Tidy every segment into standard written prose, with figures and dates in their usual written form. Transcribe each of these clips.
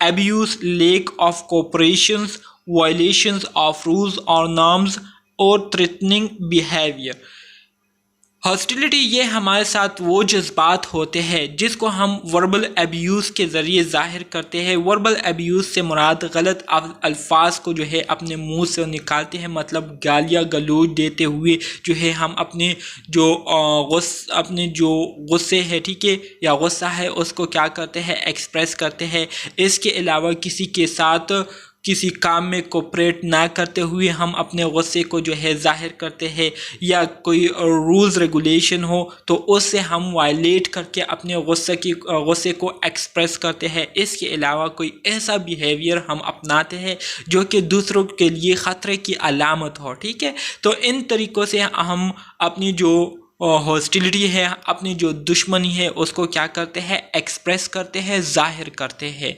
abuse, lack of cooperation, violations of rules or norms, or threatening behavior। Hostility یہ ہمارے ساتھ وہ جذبات ہوتے ہیں جس کو ہم وربل ایبیوز کے ذریعے ظاہر کرتے ہیں. وربل ایبیوز سے مراد غلط الفاظ کو جو ہے اپنے منہ سے نکالتے ہیں، مطلب گالیاں گلوچ دیتے ہوئے جو ہے ہم اپنے جو غصے ہے، ٹھیک ہے، یا غصہ ہے، اس کو کیا کرتے ہیں، ایکسپریس کرتے ہیں. اس کے علاوہ کسی کے ساتھ کسی کام میں کوپریٹ نہ کرتے ہوئے ہم اپنے غصے کو جو ہے ظاہر کرتے ہیں، یا کوئی رولز ریگولیشن ہو تو اس سے ہم وائلیٹ کر کے اپنے غصے کو ایکسپریس کرتے ہیں. اس کے علاوہ کوئی ایسا بیہیویئر ہم اپناتے ہیں جو کہ دوسروں کے لیے خطرے کی علامت ہو، ٹھیک ہے. تو ان طریقوں سے ہم اپنی جو ہاسٹیلٹی ہے، اپنی جو دشمنی ہے، اس کو کیا کرتے ہیں، ایکسپریس کرتے ہیں، ظاہر کرتے ہیں.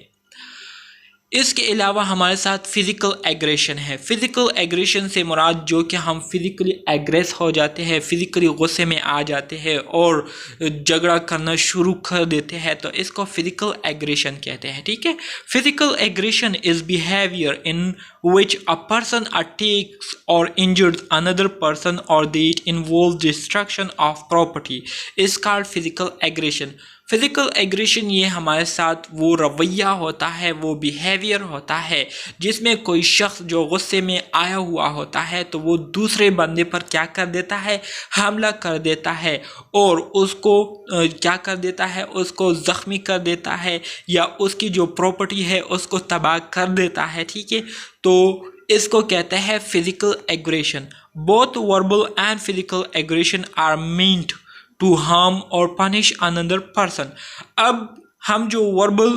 اس کے علاوہ ہمارے ساتھ فزیکل ایگریشن ہے. فزیکل ایگریشن سے مراد جو کہ ہم فزیکلی ایگریس ہو جاتے ہیں، فزیکلی غصے میں آ جاتے ہیں اور جھگڑا کرنا شروع کر دیتے ہیں، تو اس کو فزیکل ایگریشن کہتے ہیں، ٹھیک ہے. Physical aggression is behaviour in which a person attacks or injures another person or that involves destruction of property is called physical aggression. Physical aggression یہ ہمارے ساتھ وہ رویہ ہوتا ہے، وہ بیہیویئر ہوتا ہے جس میں کوئی شخص جو غصے میں آیا ہوا ہوتا ہے تو وہ دوسرے بندے پر کیا کر دیتا ہے، حملہ کر دیتا ہے اور اس کو کیا کر دیتا ہے، اس کو زخمی کر دیتا ہے یا اس کی جو پراپرٹی ہے اس کو تباہ کر دیتا ہے، ٹھیک ہے. تو اس کو کہتے ہیں physical aggression. Both verbal and physical aggression are meant to harm or punish another person. اب ہم جو وربل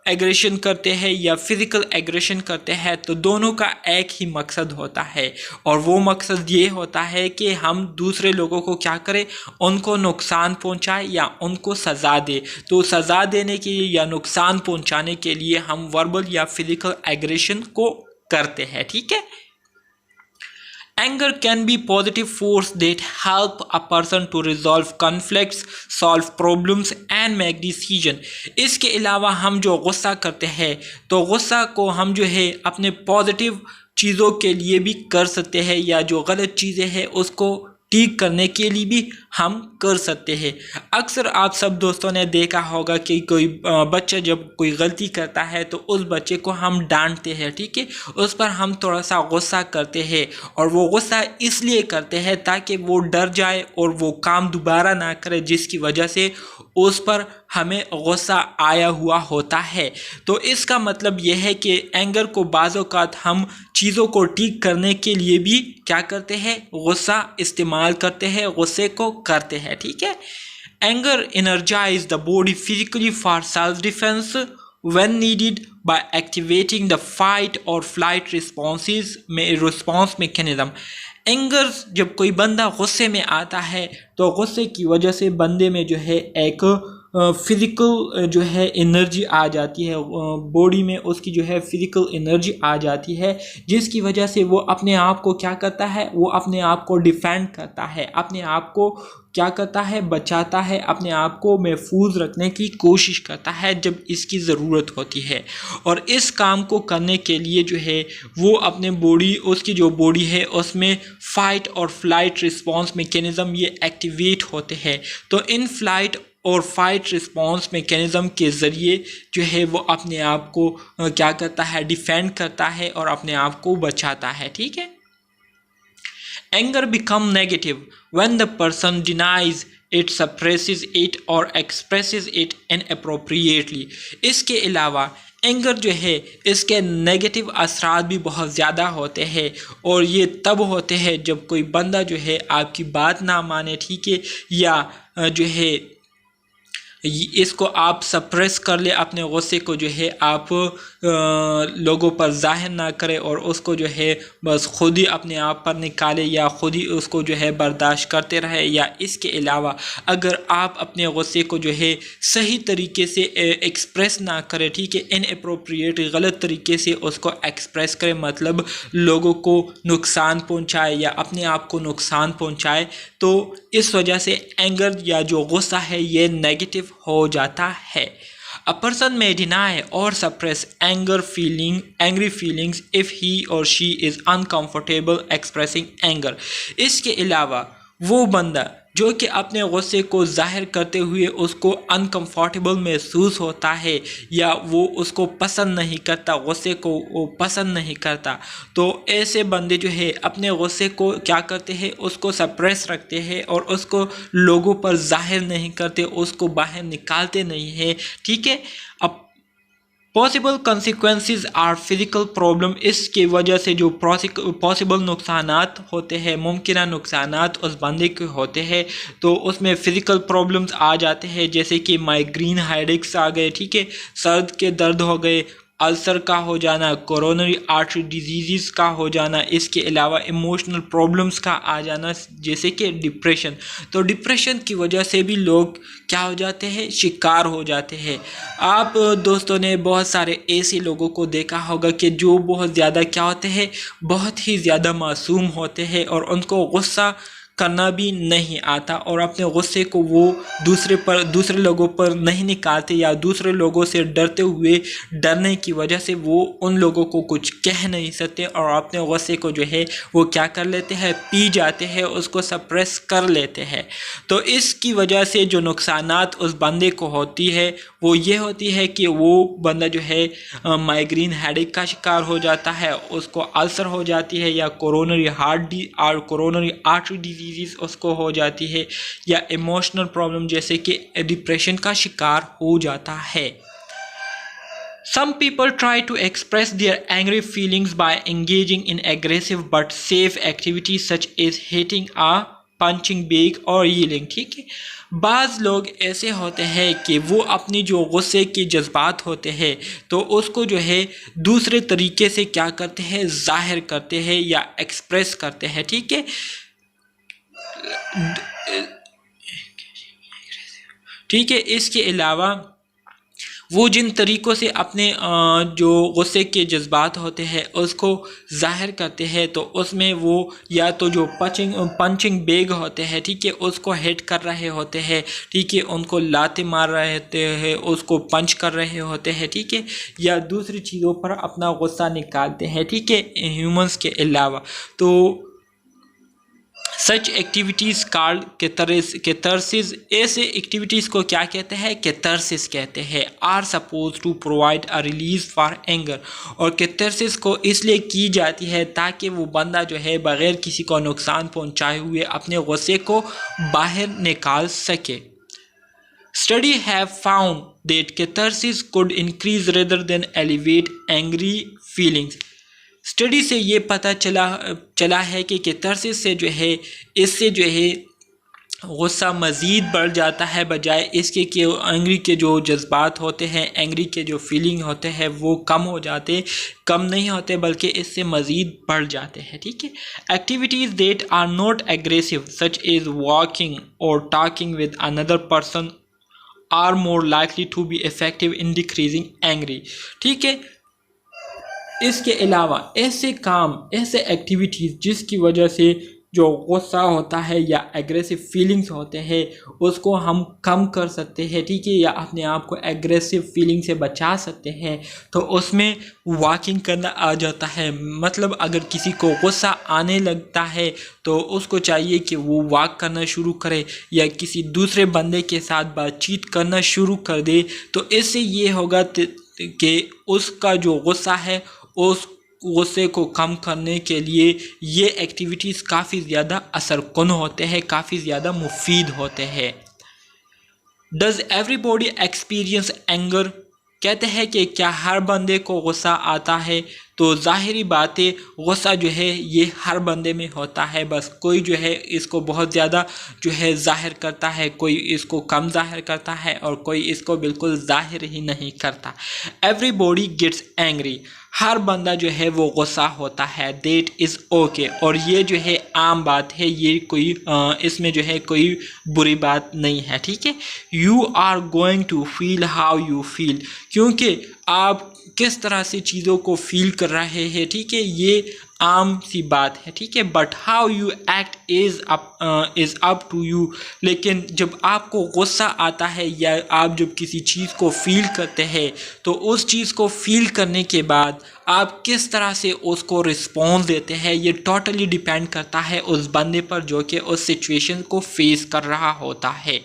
ایگریشن کرتے ہیں یا فزیکل ایگریشن کرتے ہیں تو دونوں کا ایک ہی مقصد ہوتا ہے، اور وہ مقصد یہ ہوتا ہے کہ ہم دوسرے لوگوں کو کیا کریں، ان کو نقصان پہنچائے یا ان کو سزا دے. تو سزا دینے کے لیے یا نقصان پہنچانے کے لیے ہم وربل یا فزیکل ایگریشن کو کرتے ہیں، ٹھیک ہے. Anger can be positive force that help a person to resolve conflicts, solve problems and make decision. اس کے علاوہ ہم جو غصہ کرتے ہیں تو غصہ کو ہم جو ہے اپنے پازیٹیو چیزوں کے لیے بھی کر سکتے ہیں، یا جو غلط چیزیں ہیں اس کو ٹھیک کرنے کے لیے بھی ہم کر سکتے ہیں. اکثر آپ سب دوستوں نے دیکھا ہوگا کہ کوئی بچہ جب کوئی غلطی کرتا ہے تو اس بچے کو ہم ڈانٹتے ہیں، ٹھیک ہے، اس پر ہم تھوڑا سا غصہ کرتے ہیں، اور وہ غصہ اس لیے کرتے ہیں تاکہ وہ ڈر جائے اور وہ کام دوبارہ نہ کرے جس کی وجہ سے اس پر ہمیں غصہ آیا ہوا ہوتا ہے. تو اس کا مطلب یہ ہے کہ اینگر کو بعض اوقات ہم چیزوں کو ٹھیک کرنے کے لیے بھی کیا کرتے ہیں، غصہ استعمال کرتے ہیں، غصے کو کرتے ہیں، ٹھیک ہے. Anger energise the body physically for self defence when needed by activating the fight or flight response mechanism. Anger جب کوئی بندہ غصے میں آتا ہے تو غصے کی وجہ سے بندے میں جو ہے ایک فزیکل جو ہے انرجی آ جاتی ہے، باڈی میں اس کی جو ہے فزیکل انرجی آ جاتی ہے، جس کی وجہ سے وہ اپنے آپ کو کیا کرتا ہے، وہ اپنے آپ کو ڈیفینڈ کرتا ہے، اپنے آپ کو کیا کرتا ہے، بچاتا ہے، اپنے آپ کو محفوظ رکھنے کی کوشش کرتا ہے جب اس کی ضرورت ہوتی ہے. اور اس کام کو کرنے کے لیے جو ہے وہ اپنے اس کی جو باڈی ہے اس میں فائٹ اور فلائٹ رسپانس میکینزم یہ ایکٹیویٹ ہوتے ہیں. تو ان فلائٹ اور فائٹ رسپانس میکینزم کے ذریعے جو ہے وہ اپنے آپ کو کیا کرتا ہے، ڈیفینڈ کرتا ہے اور اپنے آپ کو بچاتا ہے، ٹھیک ہے. Anger becomes negative when the person denies it, suppresses it or expresses it inappropriately. اس کے علاوہ اینگر جو ہے اس کے نیگیٹو اثرات بھی بہت زیادہ ہوتے ہیں، اور یہ تب ہوتے ہیں جب کوئی بندہ جو ہے آپ کی بات نہ مانے، ٹھیک ہے، یا جو ہے اس کو آپ سپریس کر لے، اپنے غصے کو جو ہے آپ لوگوں پر ظاہر نہ کرے اور اس کو جو ہے بس خود ہی اپنے آپ پر نکالے یا خود ہی اس کو جو ہے برداشت کرتے رہے. یا اس کے علاوہ اگر آپ اپنے غصے کو جو ہے صحیح طریقے سے ایکسپریس نہ کرے، ٹھیک ہے، ان اپروپریٹ غلط طریقے سے اس کو ایکسپریس کرے، مطلب لوگوں کو نقصان پہنچائے یا اپنے آپ کو نقصان پہنچائے، تو اس وجہ سے اینگر یا جو غصہ ہے یہ نیگیٹو ہو جاتا ہے. A person may deny or suppress angry feelings if he or she is uncomfortable expressing anger. اس کے علاوہ وہ بندہ جو کہ اپنے غصے کو ظاہر کرتے ہوئے اس کو انکمفورٹیبل محسوس ہوتا ہے یا وہ اس کو پسند نہیں کرتا، غصے کو وہ پسند نہیں کرتا، تو ایسے بندے جو ہے اپنے غصے کو کیا کرتے ہیں، اس کو سپریس رکھتے ہیں اور اس کو لوگوں پر ظاہر نہیں کرتے، اس کو باہر نکالتے نہیں ہیں، ٹھیک ہے۔ اب possible consequences are physical problem, اس کی وجہ سے جو پاسبل نقصانات ہوتے ہیں، ممکنہ نقصانات اس بندے کے ہوتے ہیں، تو اس میں فزیکل پرابلمز آ جاتے ہیں، جیسے کہ مائیگرین ہیڈیکس آ گئے، ٹھیک ہے، سرد کے درد ہو گئے، السر کا ہو جانا، کورونری آرٹری ڈیزیزز کا ہو جانا، اس کے علاوہ ایموشنل پرابلمز کا آ جانا، جیسے کہ ڈپریشن۔ تو ڈپریشن کی وجہ سے بھی لوگ کیا ہو جاتے ہیں، شکار ہو جاتے ہیں۔ آپ دوستوں نے بہت سارے ایسے لوگوں کو دیکھا ہوگا کہ جو بہت زیادہ کیا ہوتے ہیں، بہت ہی زیادہ معصوم ہوتے ہیں اور ان کو غصہ کرنا بھی نہیں آتا، اور اپنے غصے کو وہ دوسرے لوگوں پر نہیں نکالتے، یا دوسرے لوگوں سے ڈرنے کی وجہ سے وہ ان لوگوں کو کچھ کہہ نہیں سکتے، اور اپنے غصے کو جو ہے وہ کیا کر لیتے ہیں، پی جاتے ہیں، اس کو سپریس کر لیتے ہیں۔ تو اس کی وجہ سے جو نقصانات اس بندے کو ہوتی ہے وہ یہ ہوتی ہے کہ وہ بندہ جو ہے مائیگرین ہیڈیک کا شکار ہو جاتا ہے، اس کو السر ہو جاتی ہے، یا کورونری آرٹری ڈیزیز اس کو ہو جاتی ہے، یا ایموشنل پرابلم جیسے کہ ڈپریشن کا شکار ہو جاتا ہے۔ Some people try to express their angry feelings by engaging in aggressive but safe activities such as hitting a punching bag or yelling، ٹھیک ہے۔ بعض لوگ ایسے ہوتے ہیں کہ وہ اپنی جو غصے کے جذبات ہوتے ہیں تو اس کو جو ہے دوسرے طریقے سے کیا کرتے ہیں، ظاہر کرتے ہیں یا ایکسپریس کرتے ہیں، ٹھیک ہے۔ ٹھیک ہے، اس کے علاوہ وہ جن طریقوں سے اپنے جو غصے کے جذبات ہوتے ہیں اس کو ظاہر کرتے ہیں، تو اس میں وہ یا تو جو پنچنگ بیگ ہوتے ہیں، ٹھیک ہے، اس کو ہٹ کر رہے ہوتے ہیں، ٹھیک ہے، ان کو لاتے مار رہے ہوتے ہیں، اس کو پنچ کر رہے ہوتے ہیں، ٹھیک ہے، یا دوسری چیزوں پر اپنا غصہ نکالتے ہیں، ٹھیک ہے، ہیومنس کے علاوہ۔ تو سچ ایکٹیویٹیز کالڈ کیتھارسس، ایسے ایکٹیویٹیز کو کیا کہتے ہیں، کیتھارسس کہتے ہیں، are suppose to provide a release for anger, اور کیتھارسس کو اس لیے کی جاتی ہے تاکہ وہ بندہ جو ہے بغیر کسی کو نقصان پہنچائے ہوئے اپنے غصے کو باہر نکال سکے۔ Study have found that catharsis could increase rather than elevate angry feelings۔ Study سے یہ پتہ چلا ہے کہ کیتھارسس سے جو ہے اس سے جو ہے غصہ مزید بڑھ جاتا ہے، بجائے اس کے کہ اینگری کے جو جذبات ہوتے ہیں، اینگری کے جو فیلنگ ہوتے ہیں وہ کم نہیں ہوتے بلکہ اس سے مزید بڑھ جاتے ہیں، ٹھیک ہے۔ Activities that are not aggressive such as walking اور talking with another person are more likely to be effective in decreasing angry, ٹھیک ہے۔ اس کے علاوہ ایسے ایکٹیویٹیز جس کی وجہ سے جو غصہ ہوتا ہے یا ایگریسو فیلنگز ہوتے ہیں اس کو ہم کم کر سکتے ہیں، ٹھیک ہے، یا اپنے آپ کو ایگریسو فیلنگ سے بچا سکتے ہیں، تو اس میں واکنگ کرنا آ جاتا ہے۔ مطلب اگر کسی کو غصہ آنے لگتا ہے تو اس کو چاہیے کہ وہ واک کرنا شروع کرے یا کسی دوسرے بندے کے ساتھ بات چیت کرنا شروع کر دے، تو اس سے یہ ہوگا کہ اس کا جو غصہ ہے اس غصے کو کم کرنے کے لیے یہ ایکٹیویٹیز کافی زیادہ اثر کن ہوتے ہیں، کافی زیادہ مفید ہوتے ہیں۔ Does every body experience anger, کہتے ہیں کہ کیا ہر بندے کو غصہ آتا ہے؟ تو ظاہری بات ہے غصہ جو ہے یہ ہر بندے میں ہوتا ہے، بس کوئی جو ہے اس کو بہت زیادہ جو ہے ظاہر کرتا ہے، کوئی اس کو کم ظاہر کرتا ہے اور کوئی اس کو بالکل ظاہر ہی نہیں کرتا۔ ایوری باڈی گیٹس اینگری، ہر بندہ جو ہے وہ غصہ ہوتا ہے، دیٹ از اوکے، اور یہ جو ہے عام بات ہے، یہ کوئی اس میں جو ہے کوئی بری بات نہیں ہے، ٹھیک ہے۔ You are going to feel how you feel, کیونکہ آپ کس طرح سے چیزوں کو فیل کر رہے ہیں، ٹھیک ہے، یہ عام سی بات ہے، ٹھیک ہے. But how you act is up to you. لیکن جب آپ کو غصہ آتا ہے یا آپ جب کسی چیز کو فیل کرتے ہیں تو اس چیز کو فیل کرنے کے بعد آپ کس طرح سے اس کو رسپانس دیتے ہیں یہ ٹوٹلی ڈیپینڈ کرتا ہے اس بندے پر جو کہ اس سچویشن کو فیس کر رہا ہوتا ہے.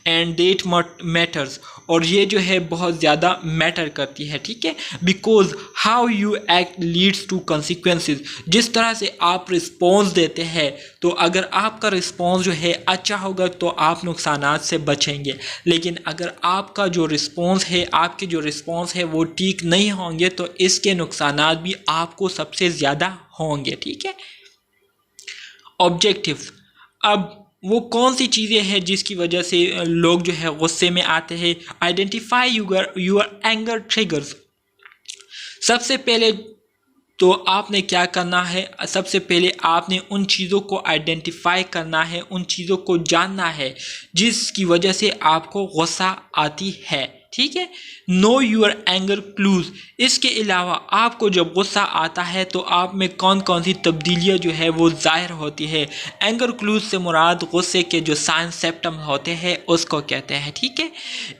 اینڈ دیٹ میٹرز، اور یہ جو ہے بہت زیادہ میٹر کرتی ہے، ٹھیک ہے. Because how you act leads to consequences. جس طرح سے آپ رسپانس دیتے ہیں تو اگر آپ کا رسپانس جو ہے اچھا ہوگا تو آپ نقصانات سے بچیں گے، لیکن اگر آپ کا جو رسپانس ہے وہ ٹھیک نہیں ہوں گے تو اس کے نقصانات بھی آپ کو سب سے زیادہ ہوں گے، ٹھیک ہے. آبجیکٹیوز. اب وہ کون سی چیزیں ہیں جس کی وجہ سے لوگ جو ہے غصے میں آتے ہیں؟ Identify your anger triggers. سب سے پہلے تو آپ نے کیا کرنا ہے، سب سے پہلے آپ نے ان چیزوں کو آئیڈینٹیفائی کرنا ہے، ان چیزوں کو جاننا ہے جس کی وجہ سے آپ کو غصہ آتی ہے، ٹھیک ہے. Know your anger clues. اس کے علاوہ آپ کو جب غصہ آتا ہے تو آپ میں کون کون سی تبدیلیاں جو ہے وہ ظاہر ہوتی ہے. اینگر کلوز سے مراد غصے کے جو سائن سیپٹم ہوتے ہیں اس کو کہتے ہیں، ٹھیک ہے.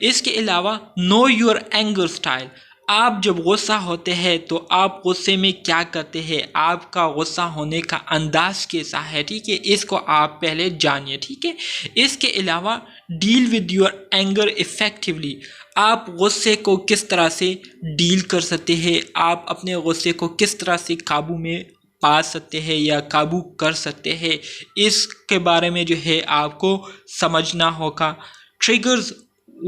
اس کے علاوہ نو یور اینگر سٹائل. آپ جب غصہ ہوتے ہیں تو آپ غصے میں کیا کرتے ہیں، آپ کا غصہ ہونے کا انداز کیسا ہے، ٹھیک ہے. اس کو آپ پہلے جانیے، ٹھیک ہے. اس کے علاوہ deal with your anger effectively. آپ غصے کو کس طرح سے ڈیل کر سکتے ہیں، آپ اپنے غصے کو کس طرح سے قابو میں پا سکتے ہیں یا قابو کر سکتے ہیں، اس کے بارے میں جو ہے آپ کو سمجھنا ہوگا. Triggers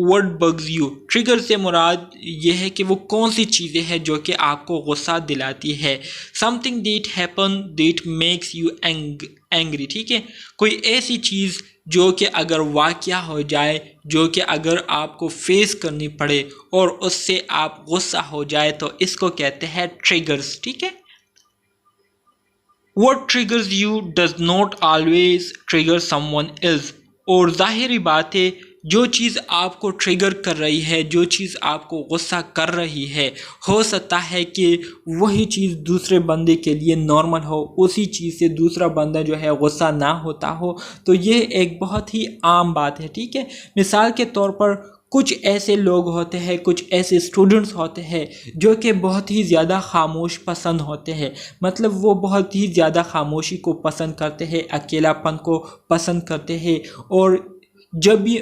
what bugs you. Trigger سے مراد یہ ہے کہ وہ کون سی چیزیں ہیں جو کہ آپ کو غصہ دلاتی ہے. something that happen that makes you angry. ٹھیک ہے، کوئی ایسی چیز جو کہ اگر واقعہ ہو جائے، جو کہ اگر آپ کو فیس کرنی پڑے اور اس سے آپ غصہ ہو جائے تو اس کو کہتے ہیں ٹریگرز. ٹھیک ہے. what triggers you does not always trigger someone else. اور ظاہری بات ہے جو چیز آپ کو ٹریگر کر رہی ہے، جو چیز آپ کو غصہ کر رہی ہے، ہو سکتا ہے کہ وہی چیز دوسرے بندے کے لیے نارمل ہو، اسی چیز سے دوسرا بندہ جو ہے غصہ نہ ہوتا ہو. تو یہ ایک بہت ہی عام بات ہے، ٹھیک ہے. مثال کے طور پر کچھ ایسے لوگ ہوتے ہیں، کچھ ایسے اسٹوڈنٹس ہوتے ہیں جو کہ بہت ہی زیادہ خاموش پسند ہوتے ہیں. مطلب وہ بہت ہی زیادہ خاموشی کو پسند کرتے ہیں، اکیلا پن کو پسند کرتے ہیں، اور جب بھی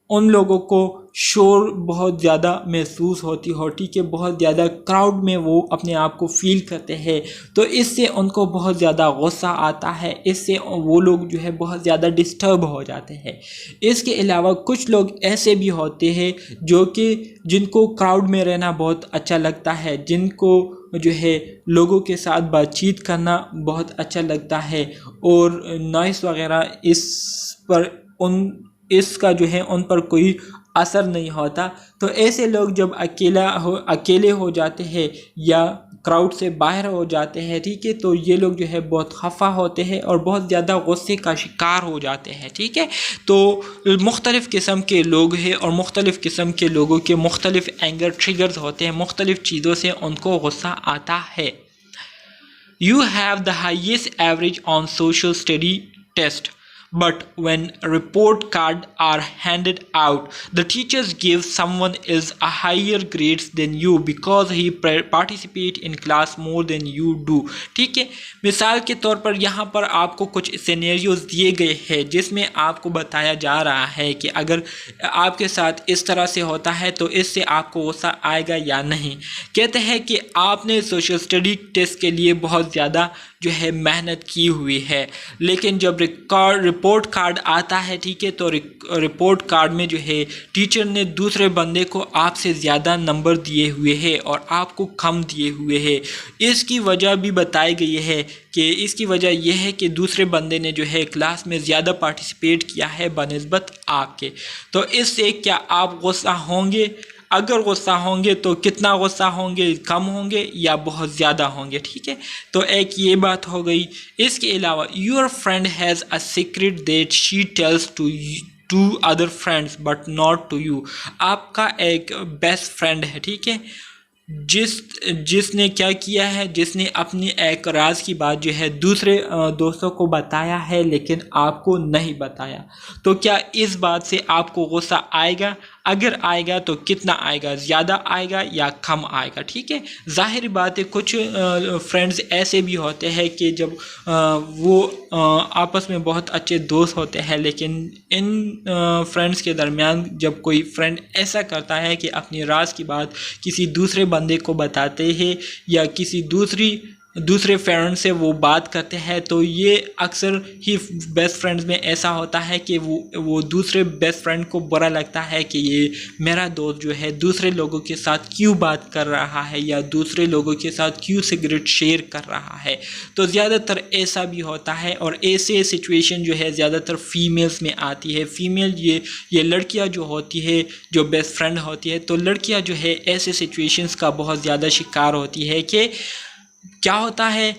ان لوگوں کو شور بہت زیادہ محسوس ہوتی ہو، ٹھیک ہے، بہت زیادہ کراؤڈ میں وہ اپنے آپ کو فیل کرتے ہیں تو اس سے ان کو بہت زیادہ غصہ آتا ہے، اس سے وہ لوگ جو ہے بہت زیادہ ڈسٹرب ہو جاتے ہیں. اس کے علاوہ کچھ لوگ ایسے بھی ہوتے ہیں جو کہ جن کو کراؤڈ میں رہنا بہت اچھا لگتا ہے، جن کو جو ہے لوگوں کے ساتھ بات چیت کرنا بہت اچھا لگتا ہے، اور نوائس وغیرہ اس کا جو ہے ان پر کوئی اثر نہیں ہوتا. تو ایسے لوگ جب اکیلے ہو جاتے ہیں یا کراؤڈ سے باہر ہو جاتے ہیں، ٹھیک ہے، تو یہ لوگ جو ہے بہت خفا ہوتے ہیں اور بہت زیادہ غصے کا شکار ہو جاتے ہیں، ٹھیک ہے. تو مختلف قسم کے لوگ ہیں اور مختلف قسم کے لوگوں کے مختلف اینگر ٹریگرز ہوتے ہیں، مختلف چیزوں سے ان کو غصہ آتا ہے. You have the highest average on social study test. But when report cards are handed out, the teachers give someone else a higher grades than you because he participate in class more than you do. ٹھیک ہے. مثال کے طور پر یہاں پر آپ کو کچھ scenarios دیے گئے ہیں جس میں آپ کو بتایا جا رہا ہے کہ اگر آپ کے ساتھ اس طرح سے ہوتا ہے تو اس سے آپ کو غصہ آئے گا یا نہیں. کہتے ہیں کہ آپ نے سوشل اسٹڈی ٹیسٹ کے لیے بہت زیادہ جو ہے محنت کی ہوئی ہے، لیکن جب رپورٹ کارڈ آتا ہے، ٹھیک ہے، تو رپورٹ کارڈ میں جو ہے ٹیچر نے دوسرے بندے کو آپ سے زیادہ نمبر دیے ہوئے ہیں اور آپ کو کم دیے ہوئے ہیں. اس کی وجہ بھی بتائی گئی ہے کہ اس کی وجہ یہ ہے کہ دوسرے بندے نے جو ہے کلاس میں زیادہ پارٹیسپیٹ کیا ہے بنسبت آپ کے. تو اس سے کیا آپ غصہ ہوں گے؟ اگر غصہ ہوں گے تو کتنا غصہ ہوں گے، کم ہوں گے یا بہت زیادہ ہوں گے، ٹھیک ہے. تو ایک یہ بات ہو گئی. اس کے علاوہ your friend has a secret that she tells to other friends but not to you. آپ کا ایک بیسٹ فرینڈ ہے، ٹھیک ہے، جس نے کیا کیا ہے، جس نے اپنی ایک راز کی بات جو ہے دوسرے دوستوں کو بتایا ہے لیکن آپ کو نہیں بتایا، تو کیا اس بات سے آپ کو غصہ آئے گا؟ اگر آئے گا تو کتنا آئے گا، زیادہ آئے گا یا کم آئے گا؟ ٹھیک ہے، ظاہر بات ہے کچھ فرینڈز ایسے بھی ہوتے ہیں کہ جب وہ آپس میں بہت اچھے دوست ہوتے ہیں، لیکن ان فرینڈز کے درمیان جب کوئی فرینڈ ایسا کرتا ہے کہ اپنی راز کی بات کسی دوسرے بندے کو بتاتے ہیں یا کسی دوسرے فرینڈ سے وہ بات کرتے ہیں، تو یہ اکثر ہی بیسٹ فرینڈز میں ایسا ہوتا ہے کہ وہ دوسرے بیسٹ فرینڈ کو برا لگتا ہے کہ یہ میرا دوست جو ہے دوسرے لوگوں کے ساتھ کیوں بات کر رہا ہے یا دوسرے لوگوں کے ساتھ کیوں سگریٹ شیئر کر رہا ہے۔ تو زیادہ تر ایسا بھی ہوتا ہے، اور ایسے سچویشن جو ہے زیادہ تر فیمیلز میں آتی ہے۔ فیمیل یہ لڑکیاں جو ہوتی ہے، جو بیسٹ فرینڈ ہوتی ہے، تو لڑکیاں جو ہے ایسے سچویشنز کا بہت زیادہ شکار ہوتی ہے کہ کیا ہوتا ہے،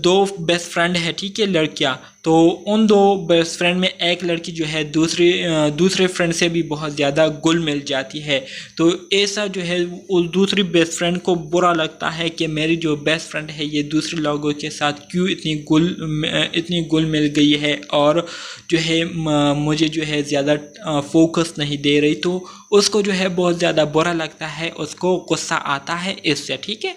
دو بیسٹ فرینڈ ہے، ٹھیک ہے، لڑکیاں، تو ان دو بیسٹ فرینڈ میں ایک لڑکی جو ہے دوسرے فرینڈ سے بھی بہت زیادہ گل مل جاتی ہے، تو ایسا جو ہے اس دوسری بیسٹ فرینڈ کو برا لگتا ہے کہ میری جو بیسٹ فرینڈ ہے یہ دوسرے لوگوں کے ساتھ کیوں اتنی گل مل گئی ہے اور جو ہے مجھے جو ہے زیادہ فوکس نہیں دے رہی، تو اس کو جو ہے بہت زیادہ برا لگتا ہے، اس کو غصہ آتا ہے اس سے، ٹھیک ہے۔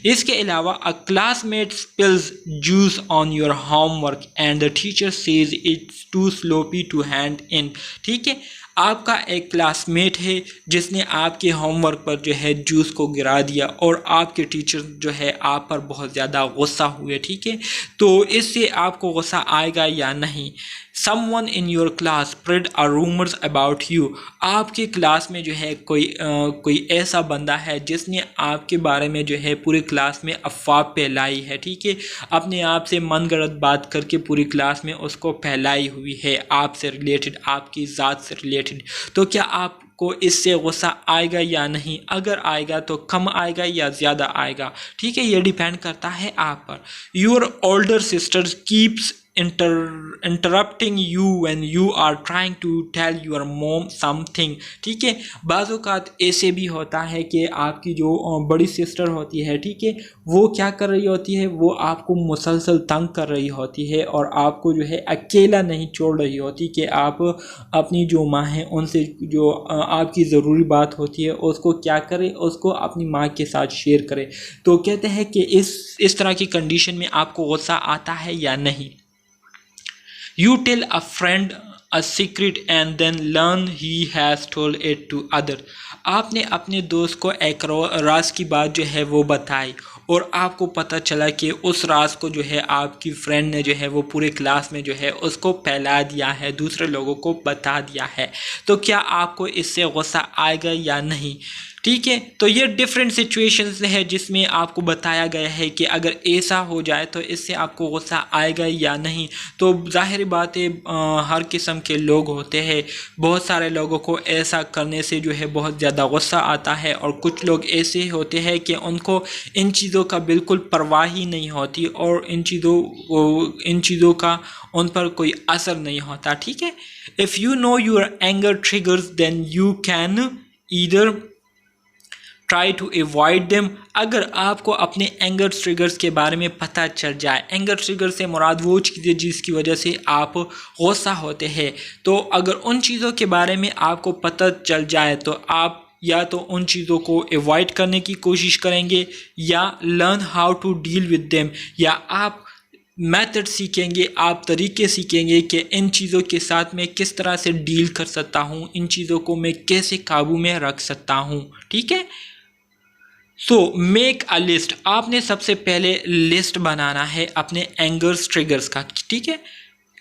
اس کے علاوہ a classmate spills juice on your homework and the teacher says it's too sloppy to hand in، ٹھیک ہے، آپ کا ایک کلاس میٹ ہے جس نے آپ کے ہوم ورک پر جو ہے جوس کو گرا دیا اور آپ کے ٹیچر جو ہے آپ پر بہت زیادہ غصہ ہوئے، ٹھیک ہے، تو اس سے آپ کو غصہ آئے گا یا نہیں۔ someone in your class spread a rumors about you، آپ کے کلاس میں جو ہے کوئی ایسا بندہ ہے جس نے آپ کے بارے میں جو ہے پورے کلاس میں افواہ پھیلائی ہے، ٹھیک ہے، اپنے آپ سے من گھڑت بات کر کے پوری کلاس میں اس کو پھیلائی ہوئی ہے آپ سے ریلیٹڈ، آپ کی ذات سے ریلیٹڈ، تو کیا آپ کو اس سے غصہ آئے گا یا نہیں؟ اگر آئے گا تو کم آئے گا یا زیادہ آئے گا، ٹھیک ہے، یہ ڈیپینڈ کرتا ہے آپ پر۔ your older sister keeps interrupting you when you are trying to tell your mom something، ٹھیک ہے، بعض اوقات ایسے بھی ہوتا ہے کہ آپ کی جو بڑی سسٹر ہوتی ہے، ٹھیک ہے، وہ کیا کر رہی ہوتی ہے، وہ آپ کو مسلسل تنگ کر رہی ہوتی ہے اور آپ کو جو ہے اکیلا نہیں چھوڑ رہی ہوتی کہ آپ اپنی جو ماں ہیں ان سے جو آپ کی ضروری بات ہوتی ہے اس کو کیا کرے، اس کو اپنی ماں کے ساتھ شیئر کرے۔ تو کہتے ہیں کہ اس طرح کی کنڈیشن میں آپ کو غصہ آتا ہے یا نہیں۔ You tell a friend a secret and then learn he has told it to other، آپ نے اپنے دوست کو ایک راز کی بات جو ہے وہ بتائی اور آپ کو پتہ چلا کہ اس راز کو جو ہے آپ کی فرینڈ نے جو ہے وہ پورے کلاس میں جو ہے اس کو پھیلا دیا ہے، دوسرے لوگوں کو بتا دیا ہے، تو کیا آپ کو اس سے غصہ آئے گا یا نہیں؟ ٹھیک ہے، تو یہ ڈفرینٹ سچویشنز ہے جس میں آپ کو بتایا گیا ہے کہ اگر ایسا ہو جائے تو اس سے آپ کو غصہ آئے گا یا نہیں۔ تو ظاہر بات ہے ہر قسم کے لوگ ہوتے ہیں، بہت سارے لوگوں کو ایسا کرنے سے جو ہے بہت زیادہ غصہ آتا ہے، اور کچھ لوگ ایسے ہوتے ہیں کہ ان کو ان چیزوں کا بالکل پرواہ ہی نہیں ہوتی اور ان چیزوں کا ان پر کوئی اثر نہیں ہوتا، ٹھیک ہے۔ if you know your anger triggers then you can either try to avoid them، اگر آپ کو اپنے اینگر ٹریگرز کے بارے میں پتہ چل جائے، اینگر ٹریگر سے مراد وہ چیزیں جس کی وجہ سے آپ غصہ ہوتے ہیں، تو اگر ان چیزوں کے بارے میں آپ کو پتہ چل جائے تو آپ یا تو ان چیزوں کو ایوائڈ کرنے کی کوشش کریں گے یا learn how to deal with them, یا آپ میتھڈ سیکھیں گے، آپ طریقے سیکھیں گے کہ ان چیزوں کے ساتھ میں کس طرح سے ڈیل کر سکتا ہوں، ان چیزوں کو میں کیسے قابو میں رکھ سکتا ہوں، ٹھیک ہے۔ سو میک اے لسٹ، آپ نے سب سے پہلے لسٹ بنانا ہے اپنے اینگرز ٹریگرز کا، ٹھیک ہے۔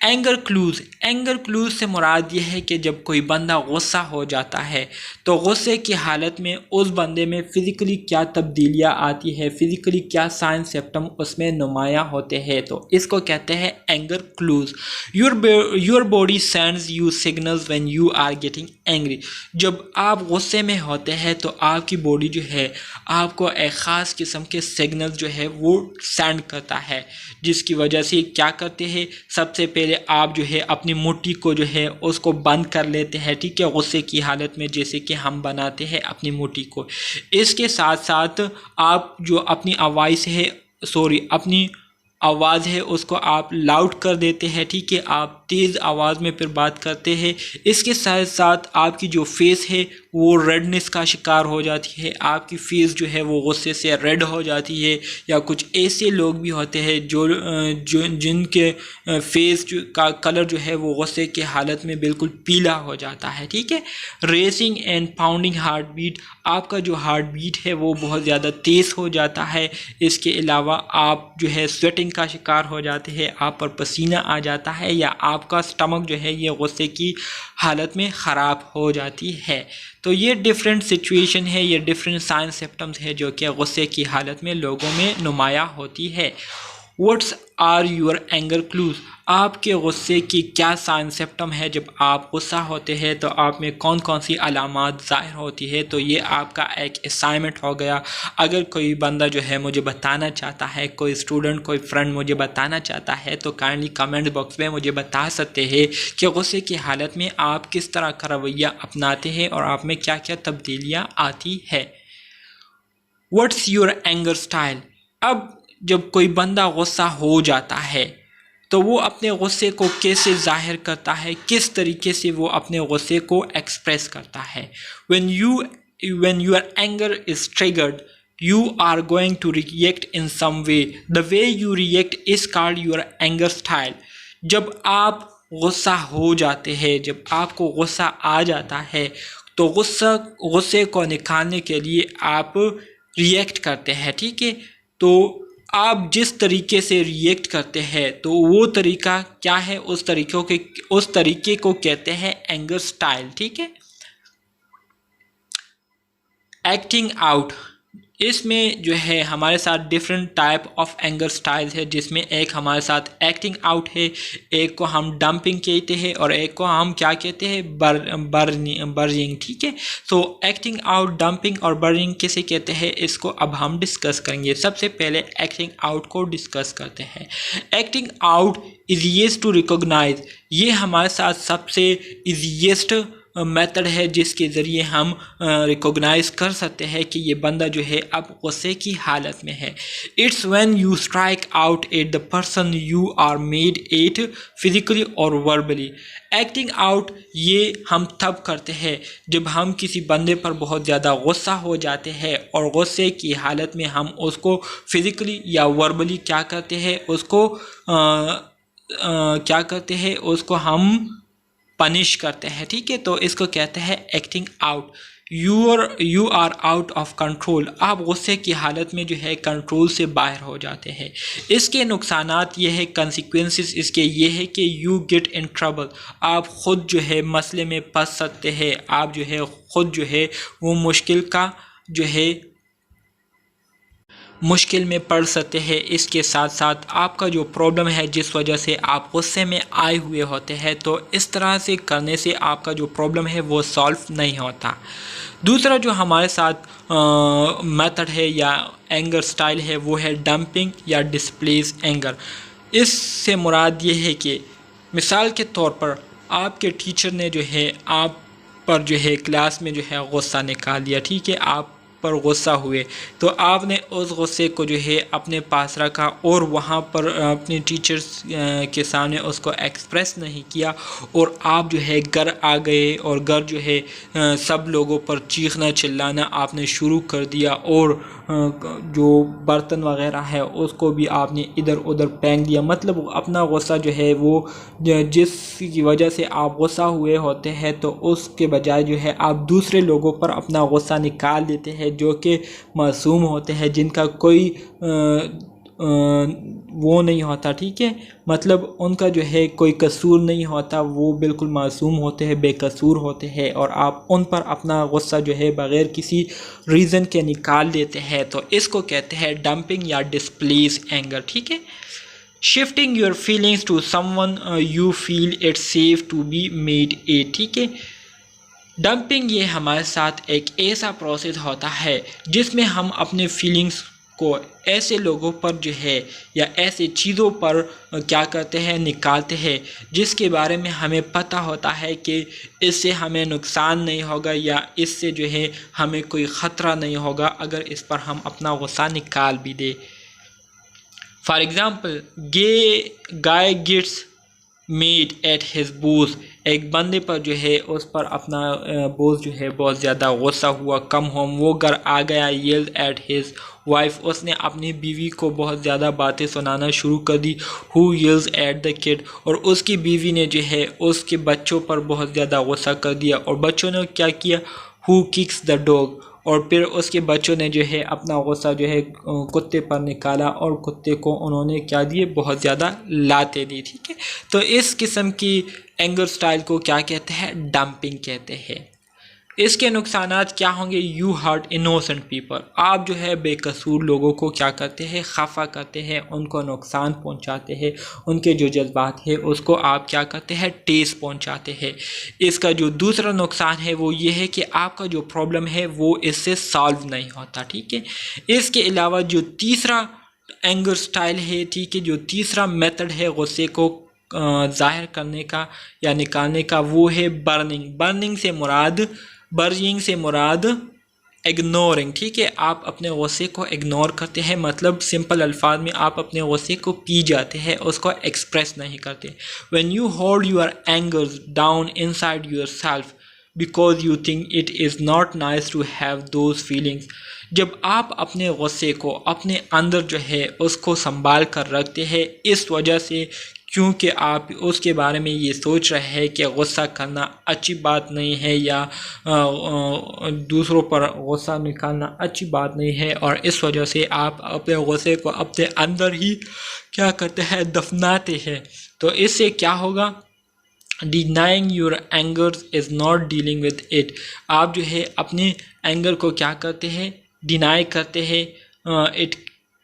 اینگر کلوز سے مراد یہ ہے کہ جب کوئی بندہ غصہ ہو جاتا ہے تو غصے کی حالت میں اس بندے میں فزیکلی کیا تبدیلیاں آتی ہے، فزیکلی کیا سائن سمپٹم اس میں نمایاں ہوتے ہیں، تو اس کو کہتے ہیں anger clues. Your body sends you signals when you are getting angry, جب آپ غصے میں ہوتے ہیں تو آپ کی باڈی جو ہے آپ کو ایک خاص قسم کے سگنل جو ہے وہ سینڈ کرتا ہے، جس کی وجہ سے کیا کرتے ہیں، سب سے پہلے پہلے آپ جو ہے اپنی مٹھی کو جو ہے اس کو بند کر لیتے ہیں، ٹھیک ہے، غصے کی حالت میں جیسے کہ ہم بناتے ہیں اپنی مٹھی کو۔ اس کے ساتھ ساتھ آپ جو اپنی اپنی آواز ہے اس کو آپ لاؤڈ کر دیتے ہیں، ٹھیک ہے، آپ تیز آواز میں پھر بات کرتے ہیں۔ اس کے ساتھ ساتھ آپ کی جو فیس ہے وہ ریڈنس کا شکار ہو جاتی ہے، آپ کی فیس جو ہے وہ غصے سے ریڈ ہو جاتی ہے، یا کچھ ایسے لوگ بھی ہوتے ہیں جن کے فیس کا کلر جو ہے وہ غصے کے حالت میں بالکل پیلا ہو جاتا ہے، ٹھیک ہے۔ Racing and pounding heart beat, آپ کا جو ہارٹ بیٹ ہے وہ بہت زیادہ تیز ہو جاتا ہے۔ اس کے علاوہ آپ جو ہے سویٹنگ کا شکار ہو جاتے ہیں، آپ پر پسینہ آ جاتا ہے، یا آپ کا سٹمک جو ہے یہ غصے کی حالت میں خراب ہو جاتی ہے۔ تو یہ ڈیفرنٹ سچویشن ہے، یہ ڈیفرنٹ سائن سمپٹمز ہے جو کہ غصے کی حالت میں لوگوں میں نمایاں ہوتی ہے۔ What's are your anger clues, آپ کے غصے کی کیا سائن سمپٹم ہے؟ جب آپ غصہ ہوتے ہیں تو آپ میں کون کون سی علامات ظاہر ہوتی ہے؟ تو یہ آپ کا ایک اسائنمنٹ ہو گیا۔ اگر کوئی بندہ جو ہے مجھے بتانا چاہتا ہے، کوئی اسٹوڈنٹ، کوئی فرینڈ مجھے بتانا چاہتا ہے، تو کائنڈلی کمنٹ باکس میں مجھے بتا سکتے ہیں کہ غصے کی حالت میں آپ کس طرح کا رویہ اپناتے ہیں اور آپ میں کیا کیا تبدیلیاں آتی ہے۔ واٹس یور اینگر اسٹائل، اب جب کوئی بندہ غصہ ہو جاتا ہے تو وہ اپنے غصے کو کیسے ظاہر کرتا ہے، کس طریقے سے وہ اپنے غصے کو ایکسپریس کرتا ہے۔ when your anger is triggered you are going to react in some way. The way you react is called your anger style. جب آپ غصہ ہو جاتے ہیں، جب آپ کو غصہ آ جاتا ہے تو غصے کو نکالنے کے لیے آپ ریئیکٹ کرتے ہیں، ٹھیک ہے۔ تو آپ جس طریقے سے ریئیکٹ کرتے ہیں تو وہ طریقہ کیا ہے، اس طریقے کو کہتے ہیں اینگر سٹائل، ٹھیک ہے۔ ایکٹنگ آؤٹ، اس میں جو ہے ہمارے ساتھ different type of anger style ہے، جس میں ایک ہمارے ساتھ ایکٹنگ آؤٹ ہے، ایک کو ہم ڈمپنگ کہتے ہیں اور ایک کو ہم کیا کہتے ہیں، برننگ، ٹھیک ہے۔ سو ایکٹنگ آؤٹ، ڈمپنگ اور برننگ کسے کہتے ہیں، اس کو اب ہم ڈسکس کریں گے۔ سب سے پہلے ایکٹنگ آؤٹ کو ڈسکس کرتے ہیں۔ Acting out easiest to recognize, یہ ہمارے ساتھ سب سے ایزیسٹ میتھڈ ہے جس کے ذریعے ہم ریکوگنائز کر سکتے ہیں کہ یہ بندہ جو ہے اب غصے کی حالت میں ہے۔ It's when you strike out at the person you are mad at physically اور وربلی۔ ایکٹنگ آؤٹ یہ ہم تب کرتے ہیں جب ہم کسی بندے پر بہت زیادہ غصہ ہو جاتے ہیں اور غصے کی حالت میں ہم اس کو فزیکلی یا وربلی کیا کرتے ہیں، اس کو ہم پنش کرتے ہیں، ٹھیک ہے۔ تو اس کو کہتے ہیں acting out. You are out of control, آپ غصے کی حالت میں جو ہے کنٹرول سے باہر ہو جاتے ہیں۔ اس کے نقصانات یہ ہے، کنسیکوینسز اس کے یہ ہے کہ یو گیٹ ان ٹربل، آپ خود جو ہے مسئلے میں پھنس سکتے ہیں، آپ جو ہے خود جو ہے وہ مشکل میں پڑ سکتے ہیں۔ اس کے ساتھ ساتھ آپ کا جو پرابلم ہے جس وجہ سے آپ غصے میں آئے ہوئے ہوتے ہیں، تو اس طرح سے کرنے سے آپ کا جو پرابلم ہے وہ سالو نہیں ہوتا۔ دوسرا جو ہمارے ساتھ میتھڈ ہے یا اینگر سٹائل ہے وہ ہے ڈمپنگ یا ڈسپلیس اینگر۔ اس سے مراد یہ ہے کہ مثال کے طور پر آپ کے ٹیچر نے جو ہے آپ پر جو ہے کلاس میں جو ہے غصہ نکال دیا، ٹھیک ہے، آپ پر غصہ ہوئے تو آپ نے اس غصے کو جو ہے اپنے پاس رکھا اور وہاں پر اپنے ٹیچرز کے سامنے اس کو ایکسپریس نہیں کیا، اور آپ جو ہے گھر آ گئے اور گھر جو ہے سب لوگوں پر چیخنا چلانا آپ نے شروع کر دیا، اور جو برتن وغیرہ ہے اس کو بھی آپ نے ادھر ادھر پھینک دیا۔ مطلب اپنا غصہ جو ہے وہ جس کی وجہ سے آپ غصہ ہوئے ہوتے ہیں تو اس کے بجائے جو ہے آپ دوسرے لوگوں پر اپنا غصہ نکال دیتے ہیں جو کہ معصوم ہوتے ہیں، جن کا کوئی وہ نہیں ہوتا، ٹھیک ہے، مطلب ان کا جو ہے کوئی قصور نہیں ہوتا، وہ بالکل معصوم ہوتے ہیں، بے قصور ہوتے ہیں، اور آپ ان پر اپنا غصہ جو ہے بغیر کسی ریزن کے نکال دیتے ہیں، تو اس کو کہتے ہیں ڈمپنگ یا ڈسپلیس اینگر، ٹھیک ہے۔ Shifting your feelings to someone you feel it safe to be mad at, ٹھیک ہے۔ ڈمپنگ یہ ہمارے ساتھ ایک ایسا پروسیس ہوتا ہے جس میں ہم اپنے فیلنگس کو ایسے لوگوں پر جو ہے یا ایسے چیزوں پر کیا کرتے ہیں نکالتے ہیں جس کے بارے میں ہمیں پتہ ہوتا ہے کہ اس سے ہمیں نقصان نہیں ہوگا یا اس سے جو ہے ہمیں کوئی خطرہ نہیں ہوگا اگر اس پر ہم اپنا غصہ نکال بھی دیں۔ For example guy gets mad at his boss, ایک بندے پر جو ہے اس پر اپنا بوز جو ہے بہت زیادہ غصہ ہوا، کم ہوم وہ گھر آ گیا، یلڈ ایٹ ہز وائف، اس نے اپنی بیوی کو بہت زیادہ باتیں سنانا شروع کر دی، ہو یلز ایٹ دا کڈ، اور اس کی بیوی نے جو ہے اس کے بچوں پر بہت زیادہ غصہ کر دیا، اور بچوں نے کیا کیا، ہو ککس دا ڈاگ، اور پھر اس کے بچوں نے جو ہے اپنا غصہ جو ہے کتے پر نکالا اور کتے کو انہوں نے کیا دیے، بہت زیادہ لاتیں دی، ٹھیک ہے۔ تو اس قسم کی اینگر سٹائل کو کیا کہتے ہیں، ڈمپنگ کہتے ہیں۔ اس کے نقصانات کیا ہوں گے، یو ہرٹ انوسنٹ پیپل، آپ جو ہے بے قصور لوگوں کو کیا کرتے ہیں، خفا کرتے ہیں، ان کو نقصان پہنچاتے ہیں، ان کے جو جذبات ہے اس کو آپ کیا کرتے ہیں، ٹیس پہنچاتے ہیں۔ اس کا جو دوسرا نقصان ہے وہ یہ ہے کہ آپ کا جو پرابلم ہے وہ اس سے سالو نہیں ہوتا، ٹھیک ہے۔ اس کے علاوہ جو تیسرا اینگر سٹائل ہے، ٹھیک ہے، جو تیسرا میتھڈ ہے غصے کو ظاہر کرنے کا یا نکالنے کا، وہ ہے برننگ سے مراد اگنورنگ، ٹھیک ہے، آپ اپنے غصے کو اگنور کرتے ہیں، مطلب سمپل الفاظ میں آپ اپنے غصے کو پی جاتے ہیں، اس کو ایکسپریس نہیں کرتے۔ when you hold your anger down inside yourself because you think it is not nice to have those feelings، جب آپ اپنے غصے کو اپنے اندر جو ہے اس کو سنبھال کر رکھتے ہیں اس وجہ سے کیونکہ آپ اس کے بارے میں یہ سوچ رہے ہیں کہ غصہ کرنا اچھی بات نہیں ہے یا دوسروں پر غصہ نکالنا اچھی بات نہیں ہے، اور اس وجہ سے آپ اپنے غصے کو اپنے اندر ہی کیا کرتے ہیں، دفناتے ہیں، تو اس سے کیا ہوگا، denying your anger is not dealing with it، آپ جو ہے اپنے اینگر کو کیا کرتے ہیں، ڈینائی کرتے ہیں، it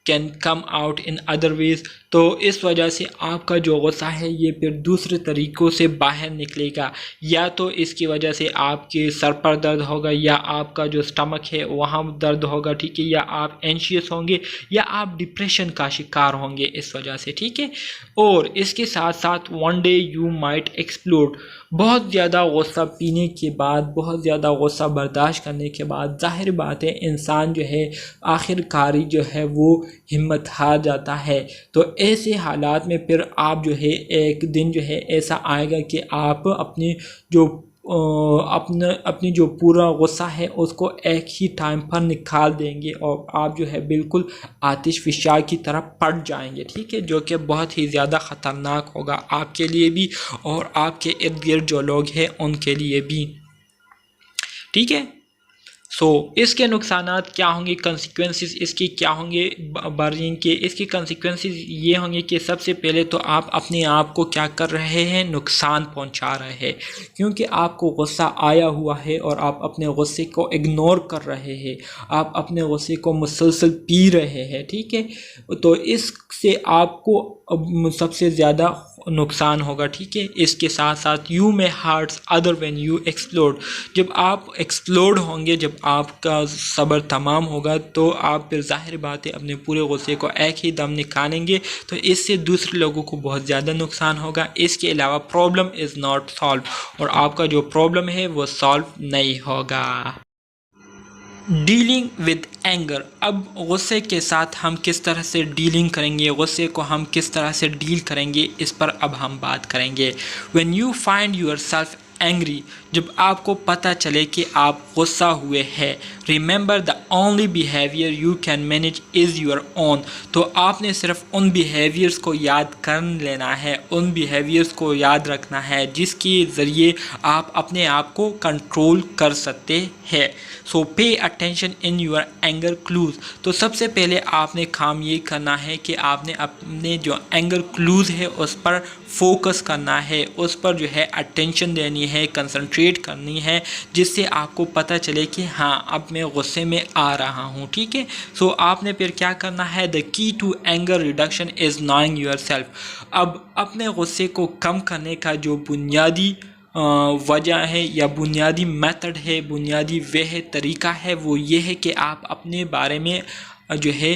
can come out in other ways، تو اس وجہ سے آپ کا جو غصہ ہے یہ پھر دوسرے طریقوں سے باہر نکلے گا، یا تو اس کی وجہ سے آپ کے سر پر درد ہوگا، یا آپ کا جو سٹمک ہے وہاں درد ہوگا، ٹھیک ہے، یا آپ اینشیس ہوں گے، یا آپ ڈپریشن کا شکار ہوں گے اس وجہ سے، ٹھیک ہے۔ اور اس کے ساتھ ساتھ one day you might explode، بہت زیادہ غصہ پینے کے بعد، بہت زیادہ غصہ برداشت کرنے کے بعد ظاہر بات ہے انسان جو ہے آخر کاری جو ہے وہ ہمت ہار جاتا ہے، تو ایسے حالات میں پھر آپ جو ہے ایک دن جو ہے ایسا آئے گا کہ آپ اپنی جو پورا غصہ ہے اس کو ایک ہی ٹائم پر نکال دیں گے، اور آپ جو ہے بالکل آتش فشاں کی طرح پڑ جائیں گے، ٹھیک ہے، جو کہ بہت ہی زیادہ خطرناک ہوگا آپ کے لیے بھی اور آپ کے ارد گرد جو لوگ ہیں ان کے لیے بھی، ٹھیک ہے۔ اس کے نقصانات کیا ہوں گے، کنسیکوینسز اس کی کیا ہوں گے، برننگ کے اس کی کنسیکوینسز یہ ہوں گے کہ سب سے پہلے تو آپ اپنے آپ کو کیا کر رہے ہیں، نقصان پہنچا رہے ہیں، کیونکہ آپ کو غصہ آیا ہوا ہے اور آپ اپنے غصے کو اگنور کر رہے ہیں، آپ اپنے غصے کو مسلسل پی رہے ہیں، ٹھیک ہے، تو اس سے آپ کو سب سے زیادہ نقصان ہوگا، ٹھیک ہے۔ اس کے ساتھ ساتھ یو میں hearts other when you explode, جب آپ ایکسپلوڈ ہوں گے، جب آپ کا صبر تمام ہوگا تو آپ پھر ظاہر بات ہے اپنے پورے غصے کو ایک ہی دم نکالیں گے، تو اس سے دوسرے لوگوں کو بہت زیادہ نقصان ہوگا۔ اس کے علاوہ پرابلم از ناٹ سالو، اور آپ کا جو پرابلم ہے وہ سالو نہیں ہوگا۔ ڈیلنگ ود اینگر، اب غصے کے ساتھ ہم کس طرح سے ڈیلنگ کریں گے، غصے کو ہم کس طرح سے ڈیل کریں گے، اس پر اب ہم بات کریں گے۔ when you find yourself angry، جب آپ کو پتہ چلے کہ آپ غصہ ہوئے ہیں، remember the only behavior you can manage is your own، تو آپ نے صرف ان بیہیویئرس کو یاد کر لینا ہے، ان بیہیویئرس کو یاد رکھنا ہے جس کے ذریعے آپ اپنے آپ کو کنٹرول کر سکتے ہیں۔ so pay attention in your anger clues، تو سب سے پہلے آپ نے کام یہ کرنا ہے کہ آپ نے اپنے جو اینگر کلوز ہے اس پر فوکس کرنا ہے، اس پر جو ہے اٹینشن دینی ہے، کنسنٹریٹ کرنی ہے، جس سے آپ کو پتہ چلے کہ ہاں اب میں غصے میں آ رہا ہوں، ٹھیک ہے۔ آپ نے پھر کیا کرنا ہے، the key to anger reduction is knowing yourself، اب اپنے غصے کو کم کرنے کا جو بنیادی وجہ ہے یا بنیادی میتھڈ ہے، بنیادی طریقہ ہے، وہ یہ ہے کہ آپ اپنے بارے میں جو ہے